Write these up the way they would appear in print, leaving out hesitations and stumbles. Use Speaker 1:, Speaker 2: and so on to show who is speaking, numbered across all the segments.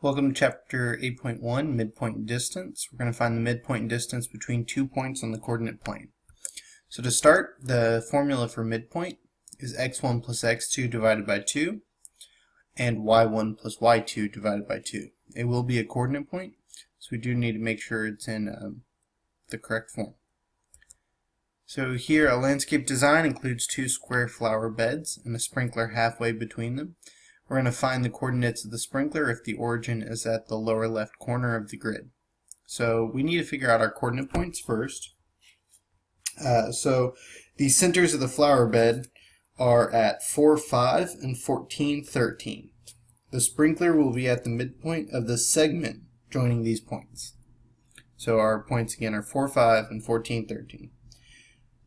Speaker 1: Welcome to Chapter 8.1, Midpoint Distance. We're going to find the midpoint distance between 2 points on the coordinate plane. So to start, the formula for midpoint is x1 plus x2 divided by 2 and y1 plus y2 divided by 2. It will be a coordinate point, so we do need to make sure it's in the correct form. So here, a landscape design includes 2 square flower beds and a sprinkler halfway between them. We're going to find the coordinates of the sprinkler if the origin is at the lower left corner of the grid. So we need to figure out our coordinate points first. So the centers of the flower bed are at 4, 5, and 14, 13. The sprinkler will be at the midpoint of the segment joining these points. So our points again are 4, 5, and 14, 13.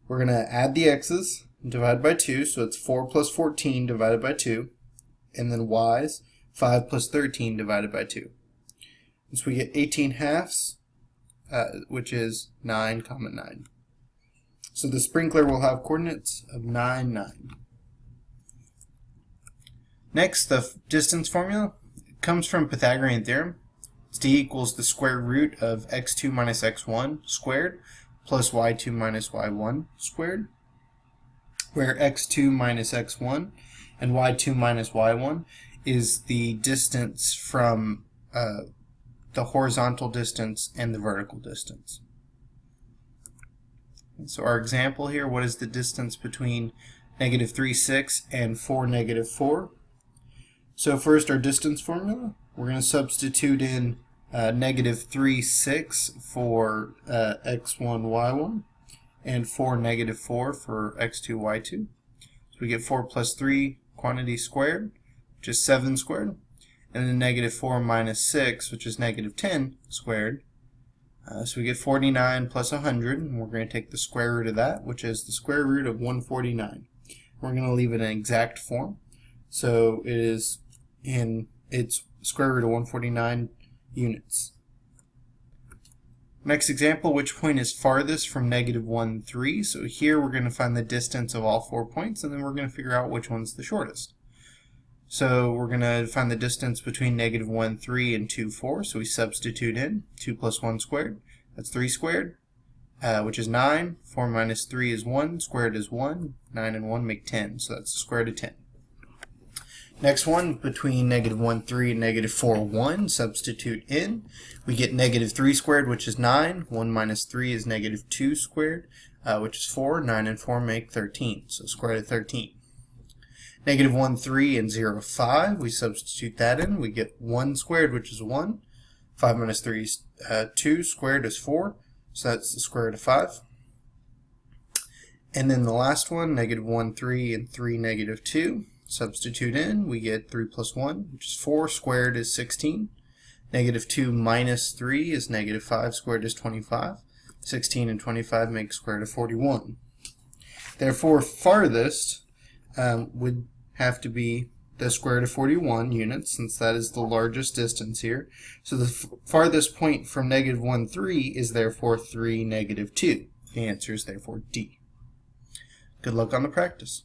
Speaker 1: We're going to add the x's and divide by 2, so it's 4 plus 14 divided by 2. And then y's, 5 plus 13 divided by 2. And so we get 18 halves, which is 9, 9. So the sprinkler will have coordinates of 9, 9. Next, the distance formula comes from Pythagorean theorem. It's d equals the square root of x2 minus x1 squared plus y2 minus y1 squared, where x2 minus x1 and y2 minus y1 is the distance from the horizontal distance and the vertical distance. So our example here, what is the distance between -3, 6 and 4, -4? So first, our distance formula, we're going to substitute in -3, 6 for x1, y1, and 4, -4 for x2, y2. So we get 4 plus 3 quantity squared, which is 7 squared, and then -4 minus 6, which is -10 squared. So we get 49 plus 100, and we're going to take the square root of that, which is the square root of 149. We're going to leave it in exact form, so it is in its square root of 149 units. Next example, which point is farthest from -1, 3? So here we're going to find the distance of all 4 points, and then we're going to figure out which one's the shortest. So we're going to find the distance between -1, 3 and 2, 4. So we substitute in 2 plus 1 squared. That's 3 squared, which is 9. 4 minus 3 is 1. Squared is 1. 9 and 1 make 10. So that's the square root of 10. Next one, between -1, 3 and -4, 1, substitute in. We get -3 squared, which is 9. 1 minus 3 is -2 squared, which is 4. 9 and 4 make 13, so square root of 13. -1, 3 and 0, 5, we substitute that in. We get 1 squared, which is 1. 5 minus 3 is 2, squared is 4, so that's the square root of 5. And then the last one, -1, 3 and 3, -2. Substitute in, we get 3 plus 1, which is 4, squared is 16. -2 minus 3 is -5, squared is 25. 16 and 25 make square root of 41. Therefore, farthest would have to be the square root of 41 units, since that is the largest distance here. So the farthest point from -1, 3 is therefore 3, -2. The answer is therefore D. Good luck on the practice.